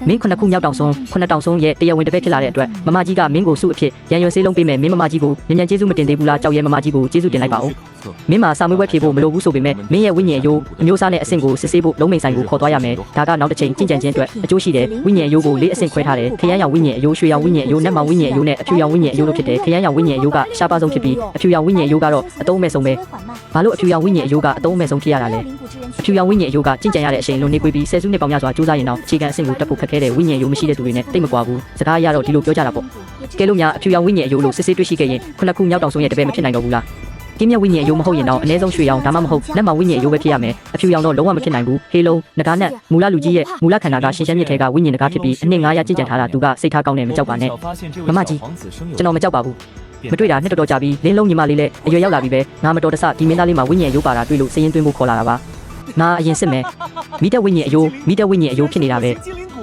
မင်းခုနှစ်ခုမြောက်တောင်ဆုံးခုနှစ်တောင်ဆုံးရဲ့တရားဝင်တစ်ဖက်ဖြစ်လာတဲ့အတွက်မမကြီးကမင်းကိုစုအဖြစ်ရန်ရွယ်ဆေးလုံးပေးမယ်မင်းမမကြီးကိုမြန်မြန်ကျေးဇူးမတင်သေးဘူးလားကြောက်ရဲမမကြီးကိုကျေးဇူးတင်လိုက်ပါဦးမင်းမှာစာမွေးပွဲဖြေဖို့မလိုဘူးဆိုပေမဲ့မင်းရဲ့ဝိညာဉ်ရိုးအမျိုးအစားနဲ့အဆင့်ကိုစစ်ဆေးဖို့လုံးမိန်ဆိုင်ကိုခေါ်သွားရမယ်ဒါကနောက်တစ်ချိန်ကြင်ကြံခြင်းအတွက်အကျိုးရှိတယ်ဝိညာဉ်ရိုးကို၄အဆင့်ခွဲထားတယ်ခရမ်းရောင်ဝိညာဉ်ရိုးရွှေရောင်ဝိညာဉ်ရိုးနတ်မောင်ဝိညာဉ်ရိုးနဲ့အဖြူရောင်ဝိညာဉ်ရိုးတို့ဖြစ်တယ်ခရမ်းရောင်ဝိညာဉ်ရိုးကရှားပါဆုံးဖြစ်ပြီးအဖြူရောင်ဝိညာဉ်ရိုးကတော့အတုံးမဲ့ဆုံးပဲဘာလို့အဖြူရောင်ဝိညာဉ်ရိုးကအတုံးမဲ့ဆုံးဖြစ်ရတာလဲအဖြူရောင်ဝိညာဉ်ရိုးကကြင်ကြံရတဲ့အချိန်လုံးနေကွေးပြီးဆယ်စုနှစ်ပေါင်းများစွာစူးစမ်းရင်တော့အခြေခံအဆင့်ကိုတက်ဖို့ခက်ခဲတဲ့ဝိညာဉ်ရိုးမရှိတဲ့သူတွေနဲ့တိတ်မကွာဘူးစကားရတော့ဒီလိုပြောကြတာပေါ့ကဲလို့များအဖြူရောင်ဝိညာဉ်ရိုးလို့စစ်ဆေးတွေ့ရှိခဲ့ရင်ခုနှစ်ခုမြောက်တောင်ဆုံးရဲ့တပည့်မဖြစ်နိုင်တော့ဘူးလားကင်းမြတ်ဝိညာဉ်ရိုးမဟုတ်ရင်တော့အနည်းဆုံးရွှေရောင်ဒါမှမဟုတ်လက်မောင်ဝိညာဉ်ရိုးပဲဖြစ်ရမယ်အဖြူရောင်တော့လုံးဝမဖြစ်နိုင်ဘူးဟေးလုံးငကားနဲ့မူလလူကြီးရဲ့မူလခန္ဓာကရှင်ရှမ်းမြစ်ထဲကဝိညာဉ်တကားဖြစ်ပြီးအနှစ်900ကျင့်ကြံထားတာသူကစိတ်ထားကောင်းတယ်မကြောက်ပါနဲ့မမကြီးကျွန်တော်မကြောက်ပါဘူးမတွေ့တာနှစ်တော်ကြာပြီးလင်းလုံးညီမလေးလည်းအရွယ်ရောက်လာပြီပဲငါမတော်တဆဒီမင်းသားလေးမှာဝိညာဉ်ရိုးပါတာတွေ့လို့စည်ရင်သွင်းဖို့ခေါ်လာတာပါငါအရင်စစ်မယ်မိတက်ဝိညာဉ်အယိုးမိတက်ဝိညာဉ်အယိုးဖြစ်နေတာပဲ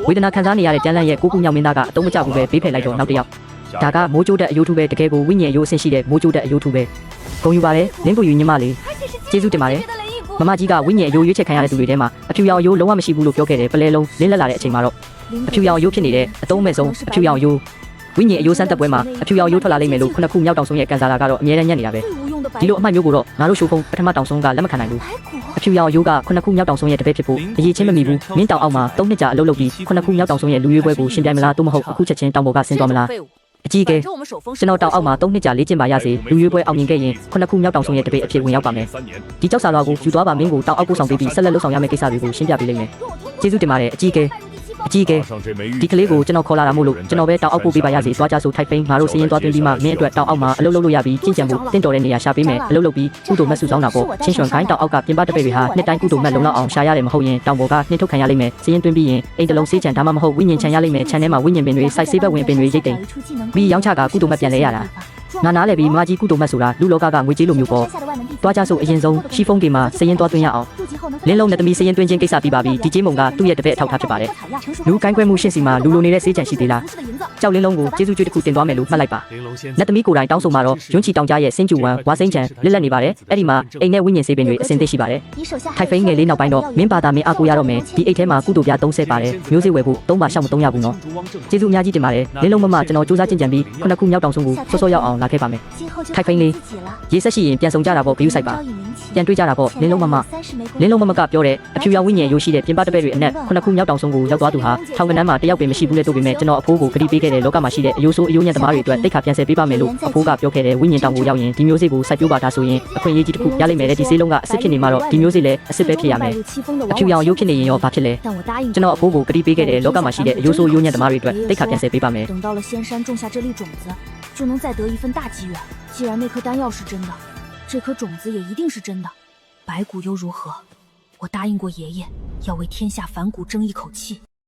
ဝေဒနာခံစားနေရတဲ့တန်းလန့်ရဲ့ကိုကူမြောက်မင်းသားကအတုံးမကျဘူးပဲဘေးဖယ်လိုက်တော့နောက်တစ်ယောက်ဒါကမိုးကြိုးတဲ့အယိုးထုပဲတကယ်ကိုဝိညာဉ်အယိုးအဆင့်ရှိတဲ့မိုးကြိုးတဲ့အယိုးထုပဲဂုံယူပါတယ်လင်းပူယူညီမလေးကျေးဇူးတင်ပါတယ်မမကြီးကဝိညာဉ်အယိုးရွေးချယ်ခံရတဲ့သူတွေထဲမှာအဖြူရောင်အယိုးလုံးဝမရှိဘူးလို့ပြောခဲ့တယ်ပလဲလုံးလင်းလက်လာတဲ့အချိန်မှာတော့အဖြူရောင်အယိုးဖြစ်နေတဲ့အတုံးမဲ့ဆုံးအဖြူရောင်အယိုးဝိညာဉ်အယိုးစမ်းတက်ပွဲမှာအဖြူရောင်အယိုးထွက်လာလိမ့်မယ်လို့ခုနှစ်ခုမြောက်တောင်ဆုံးရဲ့ကန်ဆာလာကတော့အမြဲတမ်းညံ့နေတာပဲဒီလိုအမှတ်မျိုးကိုတော့ငါတို့ရှိုးဖုံးပထမတောင်ဆုံးကလက်မခံနိုင်ဘူးအဖြူရောင်အယိုးကခုနှစ်ခုမြောက်တောင်ဆုံးရဲ့တပည့်ဖြစ်ဖို့အရေးချင်းမမီဘူးမင်းတောင်အောက်မှာ3နှစ်ကြာအလုပ်လုပ်ပြီးခုနှစ်ခုမြောက်တောင်ဆုံးရဲ့လူရွေးပွဲကိုရှင်ပြိုင်မလားသို့မဟုတ်အခုချက်ချင်းတောင်ပေါ်ကဆင်းသွားမလားအကြီးကဲကျွန်တော်တောင်အောက်မှာ3နှစ်ကြာလေ့ကျင့်ပါရစေလူရွေးပွဲအောင်မြင်ခဲ့ရင်ခုနှစ်ခုမြောက်တောင်ဆုံးရဲ့တပည့်အဖြစ်ဝင်ရောက်ပါမယ်ဒီကြောက်စာလွာကိုယူသွားပါမင်းကိုတောင်အောက်ကိုဆောင်ပေးပြီးဆက်လက်လှုပ်ဆောင်ရမယ့်ကိစ္စတွေကိုရှင်းပြပေးလိမ့်မယ်ကျေးဇူးတင်ပါတယ်အကြီးကဲဒီကလေးကိုကျွန်တော်ခေါ်လာတာမို့လို့ကျွန်တော်ပဲတောင်အောက်ပို့ပေးပါရစေသွားကြဆိုထိုက်ပိန်းငါတို့စည်ရင်သွားသွင်းပြီးမှမင်းအတွက်တောင်အောက်မှာအလုပ်လုပ်လို့ရပြီးကြင်ကြံမှုတင့်တော်တဲ့နေရာရှာပေးမယ်အလုပ်လုပ်ပြီးကုသိုလ်မတ်စုဆောင်တာပေါ့ချင်းရွှန်ခိုင်းတောင်အောက်ကပြင်ပတပည့်တွေဟာနှစ်တိုင်းကုသိုလ်မတ်လုံလောက်အောင်ရှာရတယ်မဟုတ်ရင်တောင်ပေါ်ကနှင်းထုတ်ခံရလိမ့်မယ်စည်ရင်သွင်းပြီးရင်အိမ်တလုံးစေးချံဒါမှမဟုတ်ဝိညာဉ်ချံရလိမ့်မယ်ခြံထဲမှာဝိညာဉ်ပင်တွေစိုက်ဆေးဘက်ဝင်ပင်တွေရိတ်တိမ်ပြီးရောင်းချကကုသိုလ်မတ်ပြန်လဲရတာငါနားလဲပြီးမကြီးကုသိုလ်မတ်ဆိုတာလူလောကကငွေကြေးလိုမျိုးပေါ့တွားကြဆိုအရင်ဆုံးရှီဖုန်းတွေမှာစည်ရင်သွားသွင်းရအောင်လင်းလုံးနဲ့သမီးစည်ရင်သွင်းခြင်းကိစ္စပြီးပါပြီဒီကျေးမုံကသူ့ရဲ့တပည့်အထောက်အထားဖြစ်ပါတယ်လူကိုင်းကွဲမှုရှင်းစီမှာလူလိုနေတဲ့စေးချံရှိသေးလားကြောက်လင်းလုံးကိုကျေးဇူးကျွေးတစ်ခုတင်သွားမယ်လို့မှတ်လိုက်ပါနဲ့သမီးကိုယ်တိုင်တောင်းဆိုမှာတော့ယွန်းချီတောင်ကြားရဲ့စင်းကျူဝမ်ဝါစိန်ချံလက်လက်နေပါတယ်အဲ့ဒီမှာအိမ်နဲ့ဝိညာဉ်စေးပင်တွေအစင်သိရှိပါတယ်ထိုက်ဖိန်းငယ်လေးနောက်ပိုင်းတော့မင်းပါတာမင်းအကူရတော့မယ်ဒီအိတ်ထဲမှာကုသိုလ်ပြ30ပါတယ်မျိုးစေ့ဝယ်ဖို့3ပါရှောက်မ3ရဘူးနော်ကျေးဇူးအများကြီးတင်ပါတယ်လင်းလုံးမမကျွန်တော်စူးစမ်းကြင်ကြံပြီးခုနှစ်ခုမြောက်တောင်ဆုံးကိုစောစောရောက်အောင်လာခဲ့ပါမယ်ထိုက်ဖိန်းလေးရေးဆက်ရှိရင်ပြန်ဆောင်ကြတာပေါ့ဂရုစိုက်ပါပြန်တွေးကြတာပေါ့လင်းလုံးမမကပြောတဲ့အဖြူရောင်ဝိညာဉ်ရိုးရှိတဲ့ပြင်ပတပည့်တွေအနက်ခုနှစ်ခုမြောက်တောင်ဆုံးကိုရောက်သွားသူဟာထောင်ကနန်းမှာတယောက်ပင်မရှိဘူးလေတို့ပေမဲ့ကျွန်တော်အဖိုးကိုဂတိပေးခဲ့တဲ့လောကမှာရှိတဲ့အယိုးဆိုးအယိုးညံ့သမားတွေအတွက်တိတ်ခါပြန်ဆယ်ပေးပါမယ်လို့အဖိုးကပြောခဲ့တဲ့ဝိညာဉ်တောင်ကိုရောက်ရင်ဒီမျိုးစေ့ကိုစိုက်ပျိုးပါဒါဆိုရင်အခွင့်အရေးကြီးတစ်ခုရလိမ့်မယ်တဲ့ဒီစေးလုံးကအစ်စ်ဖြစ်နေမှာတော့ဒီမျိုးစေ့လည်းအစ်စ်ပဲဖြစ်ရမယ်အဖြူရောင်ရိုးဖြစ်နေရင်ရောဘာဖြစ်လဲကျွန်တော်အဖိုးကိုဂတိပေးခဲ့တဲ့လောကမှာရှိတဲ့အယိုးဆိုးအယိုးညံ့သမားတွေအတွက်တိတ်ခါပြန်ဆယ်ပေးပါမယ်等到了仙山种下这粒种子，就能再得一份大机缘。既然那颗丹药是真的，这颗种子也一定是真的。白骨又如何？我答应过爷爷，要为天下反骨争一口气。